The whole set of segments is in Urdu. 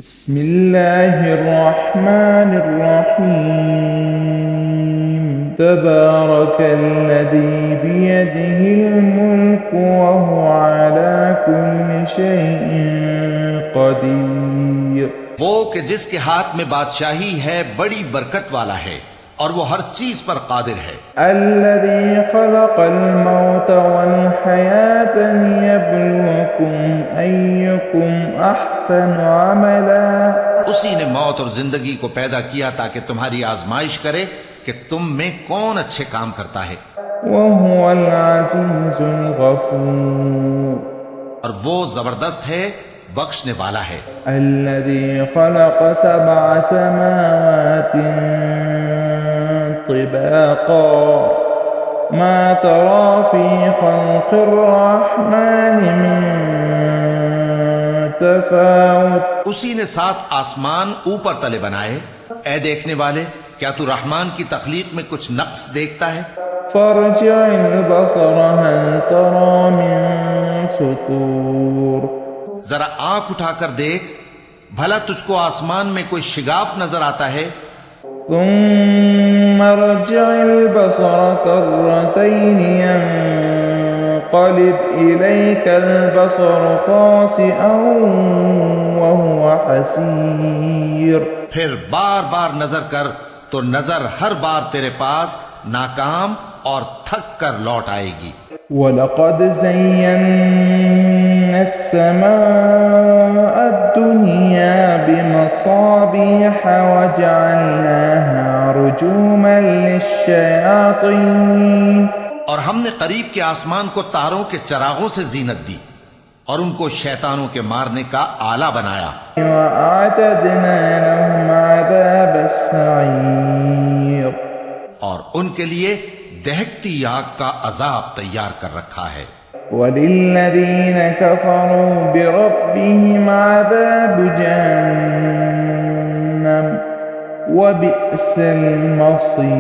بسم الله الرحمن الرحيم تبارك الذي بيده الملك وهو على كل شيء قدير وہ کہ جس کے ہاتھ میں بادشاہی ہے بڑی برکت والا ہے اور وہ ہر چیز پر قادر ہے۔ الذي خلق الموت والحياة ليبلوكم أيكم أحسن عملا اسی نے موت اور زندگی کو پیدا کیا تاکہ تمہاری آزمائش کرے کہ تم میں کون اچھے کام کرتا ہے، وهو العزيز الغفور اور وہ زبردست ہے، بخشنے والا ہے۔ الذي خلق 7 سماوات طباقا ما ترى في خلق الرحمن من تفاوت اسی نے 7 آسمان اوپر تلے بنائے۔ اے دیکھنے والے، کیا تو رحمان کی تخلیق میں کچھ نقص دیکھتا ہے؟ فارجع البصر هل ترى من فطور ذرا آنکھ اٹھا کر دیکھ، بھلا تجھ کو آسمان میں کوئی شگاف نظر آتا ہے؟ ثم ارجع البصر كرتين ينقلب إليك البصر خاسئا وهو حسير پھر بار بار نظر کر تو نظر ہر بار تیرے پاس ناکام اور تھک کر لوٹ آئے گی۔ وَلَقَدْ زَيَّنَّا السَّمَاءَ الدُّنْيَا بِمَصَابِيحَ وَجَعَلْنَاهَا رُجُومًا لِلشَّيَاطِينِ اور ہم نے قریب کے آسمان کو تاروں کے چراغوں سے زینت دی اور ان کو شیطانوں کے مارنے کا آلہ بنایا، وَأَعْتَدْنَا لَهُمْ عَذَابَ السَّعِيرِ اور ان کے لیے دہکتی آگ کا عذاب تیار کر رکھا ہے۔ وَلِلَّذِينَ كَفَرُوا بِرَبِّهِمْ عَذَابُ جَهَنَّمَ وَبِئْسَ الْمَصِيرُ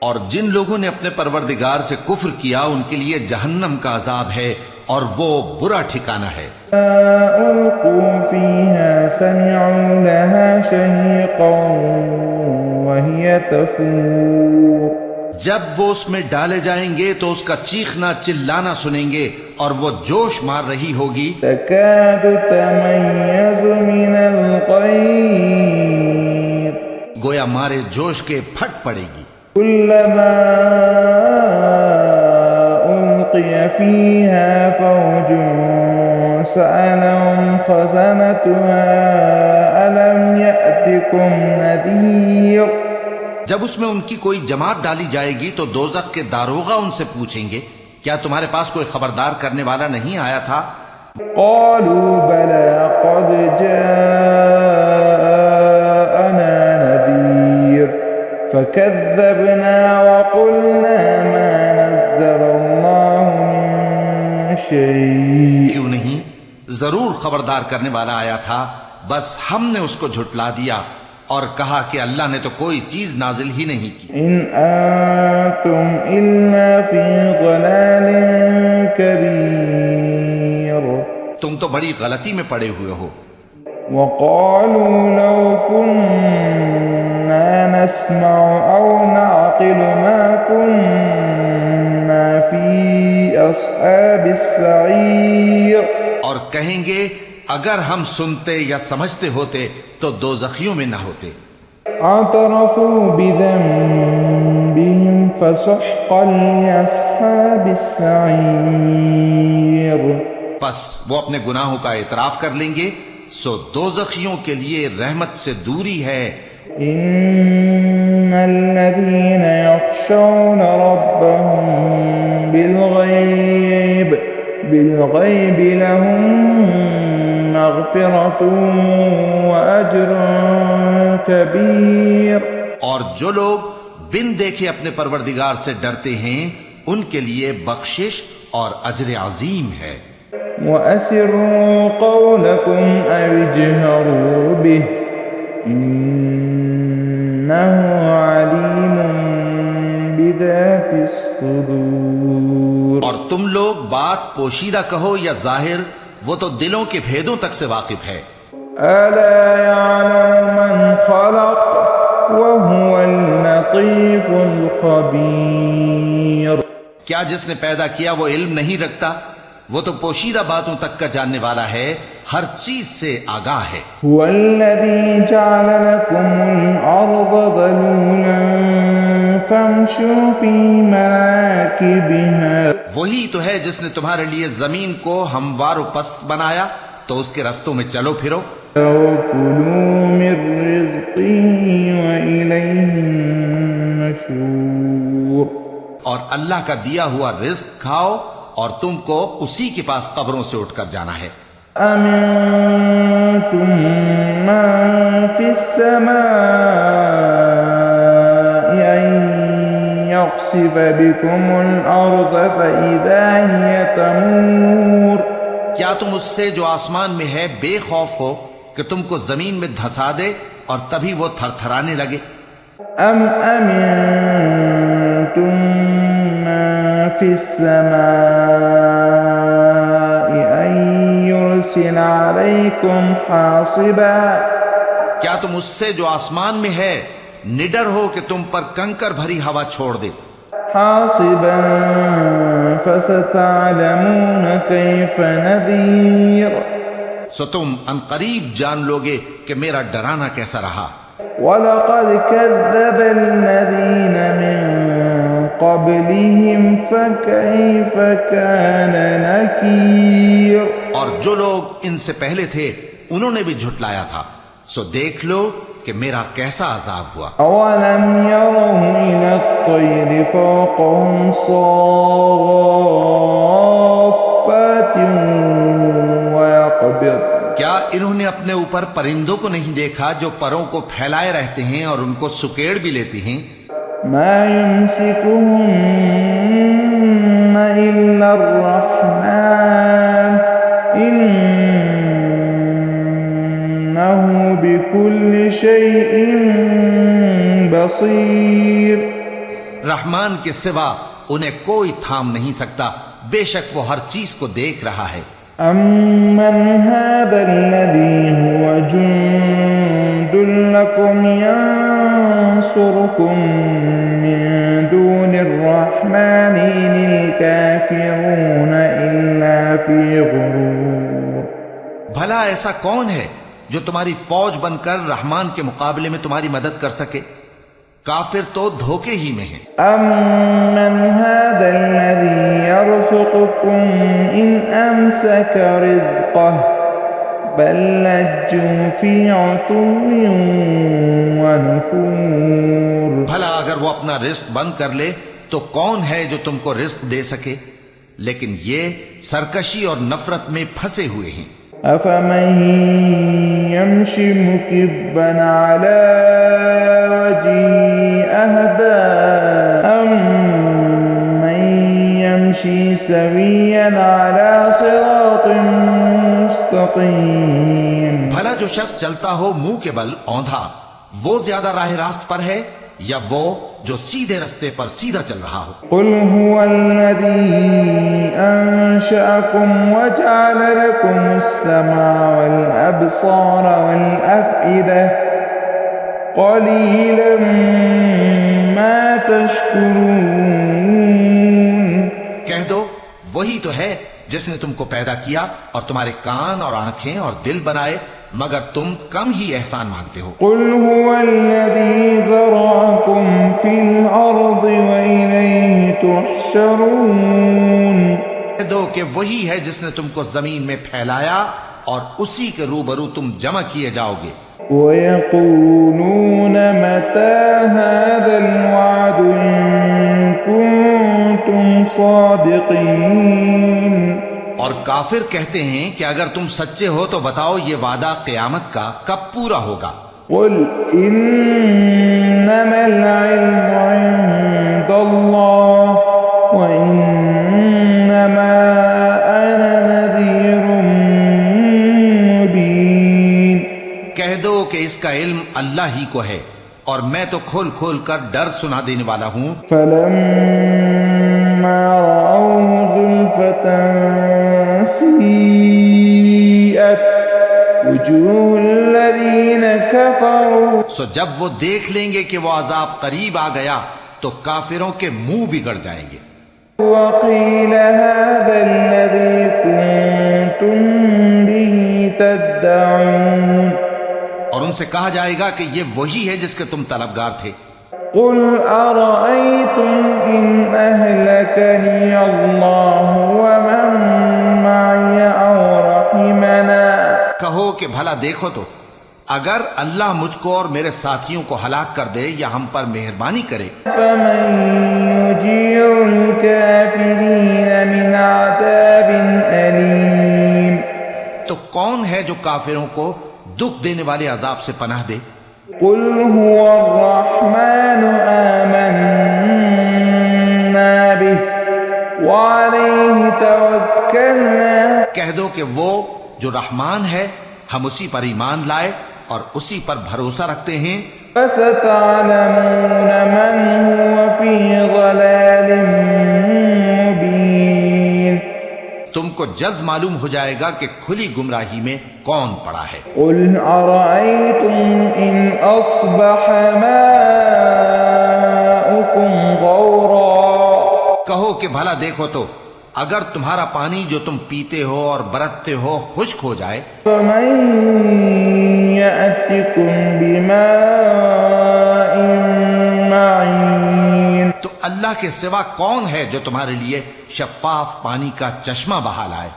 اور جن لوگوں نے اپنے پروردگار سے کفر کیا ان کے لیے جہنم کا عذاب ہے اور وہ برا ٹھکانہ ہے۔ أُلْقُوا فِيهَا سَمِعُوا لَهَا شَهِيقًا وَهِيَ تَفُورُ جب وہ اس میں ڈالے جائیں گے تو اس کا چیخنا چلانا سنیں گے اور وہ جوش مار رہی ہوگی، تَكَادُ تَمَيَّزُ مِنَ الْغَيْظِ گویا مارے جوش کے پھٹ پڑے گی۔ كُلَّمَا أُلْقِيَ فِيهَا فَوْجٌ سَأَلَهُمْ خَزَنَتُهَا أَلَمْ يَأْتِكُمْ نَذِيرٌ جب اس میں ان کی کوئی جماعت ڈالی جائے گی تو دوزخ کے داروغہ ان سے پوچھیں گے، کیا تمہارے پاس کوئی خبردار کرنے والا نہیں آیا تھا؟ قالوا بلى قد جاءنا نذير فكذبنا وقلنا ما نزل الله من شيء کیوں نہیں؟ ضرور خبردار کرنے والا آیا تھا، بس ہم نے اس کو جھٹلا دیا اور کہا کہ اللہ نے تو کوئی چیز نازل ہی نہیں کی۔ إن أنتم إلا في ضلال كبير تم تو بڑی غلطی میں پڑے ہوئے ہو۔ وقالوا لو كنا نسمع أو نعقل ما كنا في أصحاب السعير اور کہیں گے اگر ہم سنتے یا سمجھتے ہوتے تو دوزخیوں میں نہ ہوتے۔ اعترفوا بذنبهم فسحقا لأصحاب السعير پس وہ اپنے گناہوں کا اعتراف کر لیں گے، سو دوزخیوں کے لیے رحمت سے دوری ہے۔ إن الذين يخشون ربهم بالغيب لهم مغفرة وأجر كبير اور جو لوگ بن دیکھے اپنے پروردگار سے ڈرتے ہیں ان کے لیے بخشش اور اجر عظیم ہے۔ وأسروا قولكم أو اجهروا به إنه عليم بذات الصدور اور تم لوگ بات پوشیدہ کہو یا ظاہر، وہ تو دلوں کے بھیدوں تک سے واقف ہے۔ ألا يعلم من خلق وهو اللطيف الخبير کیا جس نے پیدا کیا وہ علم نہیں رکھتا؟ وہ تو پوشیدہ باتوں تک کا جاننے والا ہے، ہر چیز سے آگاہ ہے۔ هو الذي جعل لكم الأرض ذلولا فامشوا في مناكبها وہی تو ہے جس نے تمہارے لیے زمین کو ہموار و پست بنایا، تو اس کے رستوں میں چلو پھرو، وكلوا من رزقه وإليه النشور اور اللہ کا دیا ہوا رزق کھاؤ، اور تم کو اسی کے پاس قبروں سے اٹھ کر جانا ہے۔ أمنتم من في السماء أن يخسف بكم الأرض فإذا هي تمور کیا تم اس سے جو آسمان میں ہے بے خوف ہو کہ تم کو زمین میں دھسا دے اور تبھی وہ تھر تھرانے لگے؟ أم أمنتم من في السماء أن يرسل عليكم حاصبا کیا تم اس سے جو آسمان میں ہے نڈر ہو کہ تم پر کنکر بھری ہوا چھوڑ دے؟ حاصبا فستعلمون كيف نذير سو تم عنقریب جان لوگے کہ میرا ڈرانا کیسا رہا۔ وَلَقَدْ كَذَّبَ الَّذِينَ مِن قَبْلِهِمْ فَكَيْفَ كَانَ نَكِيرٌ اور جو لوگ ان سے پہلے تھے انہوں نے بھی جھٹلایا تھا، سو دیکھ لو کہ میرا کیسا عذاب ہوا۔ أَوَلَمْ يَرَوْا إِلَى الطَّيْرِ فَوْقَهُمْ صَافَّاتٍ وَيَقْبِضْنَ کیا انہوں نے اپنے اوپر پرندوں کو نہیں دیکھا جو پروں کو پھیلائے رہتے ہیں اور ان کو سکیڑ بھی لیتی ہیں؟ مَا يُمْسِكُهُنَّ إِلَّا الرَّحْمَنُ إِنَّهُ بِكُلِّ شَيْءٍ بَصِيرٌ رحمان کے سوا انہیں کوئی تھام نہیں سکتا، بے شک وہ ہر چیز کو دیکھ رہا ہے۔ أَمَّنْ هَذَا الَّذِي هُوَ جُندٌ لَكُمْ يَنصُرُكُم مِّن دُونِ الرَّحْمَنِ إِنِ الْكَافِرُونَ إِلَّا فِي غُرُورٍ بھلا ایسا کون ہے جو تمہاری فوج بن کر رحمان کے مقابلے میں تمہاری مدد کر سکے؟ کافر تو دھوکے ہی میں ہیں۔ أَمَّنْ هَذَا الَّذِي يَرْزُقُكُمْ إِنْ أَمْسَكَ رِزْقَهُ بَل لَّجُّوا فِي عُتُوٍّ وَنُفُورٍ بھلا اگر وہ اپنا رزق بند کر لے تو کون ہے جو تم کو رزق دے سکے؟ لیکن یہ سرکشی اور نفرت میں پھنسے ہوئے ہیں۔ أَفَمَن يَمْشِي مُكِبًّا عَلَى وَجْهِهِ أَهْدَىٰ أَمَّن يَمْشِي سَوِيًّا عَلَى صِرَاطٍ مُّسْتَقِيمٍ بھلا جو شخص چلتا ہو منہ کے بل اوندھا، وہ زیادہ راہ راست پر ہے یا وہ جو سیدھے رستے پر سیدھا چل رہا ہو؟ قُلْ هُوَ الَّذِي أَنشَأَكُمْ وَجَعَلَ لَكُمُ السَّمْعَ وَالْأَبْصَارَ وَالْأَفْئِدَةَ قَلِيلًا مَا تَشْكُرُونَ کہہ دو وہی تو ہے جس نے تم کو پیدا کیا اور تمہارے کان اور آنکھیں اور دل بنائے، مگر تم کم ہی احسان مانگتے ہو۔ قُلْ هُوَ الَّذِي ذَرَأَكُمْ فِي الْأَرْضِ وَإِلَيْهِ تُحْشَرُونَ کہہ دو کہ وہی ہے جس نے تم کو زمین میں پھیلایا اور اسی کے روبرو تم جمع کیے جاؤ گے۔ وَيَقُولُونَ مَتَىٰ هَٰذَا الْوَعْدُ إِن كُنتُمْ صَادِقِينَ اور کافر کہتے ہیں کہ اگر تم سچے ہو تو بتاؤ یہ وعدہ قیامت کا کب پورا ہوگا؟ قُلْ إِنَّمَا الْعِلْمُ عِندَ اللَّهِ وَإِنَّمَا أَنَا نَذِيرٌ مُّبِينٌ کہہ دو کہ اس کا علم اللہ ہی کو ہے اور میں تو کھول کھول کر ڈر سنا دینے والا ہوں۔ فَلَمَّا رَأَوْهُ زُلْفَةً سِيئَةً وجوه الذين كفروا سو جب وہ دیکھ لیں گے کہ وہ عذاب قریب آ گیا تو کافروں کے منہ بگڑ جائیں گے. وقيل هذا الذي كنتم به تدعون اور ان سے کہا جائے گا کہ یہ وہی ہے جس کے تم طلبگار تھے. قل أرأيتم إن أهلكني الله ومن معي أو رحمنا. کہو کہ بھلا دیکھو تو اگر اللہ مجھ کو اور میرے ساتھیوں کو ہلاک کر دے یا ہم پر مہربانی کرے فمن يجير الكافرين من عذاب أليم. تو کون ہے جو کافروں کو دکھ دینے والے عذاب سے پناہ دے؟ قل هو الرحمن آمنا به وعليه توكلنا. کہہ دو کہ وہ جو رحمان ہے ہم اسی پر ایمان لائے اور اسی پر بھروسہ رکھتے ہیں. فستعلمون من هو في ضلال مبين. تم کو جلد معلوم ہو جائے گا کہ کھلی گمراہی میں کون پڑا ہے. قل أرأيتم إن أصبح ماؤكم غورا. کہو کہ بھلا دیکھو تو اگر تمہارا پانی جو تم پیتے ہو اور برتتے ہو خشک ہو جائے فمن يأتكم بماء معين. تو اللہ کے سوا کون ہے جو تمہارے لیے شفاف پانی کا چشمہ بہا لائے؟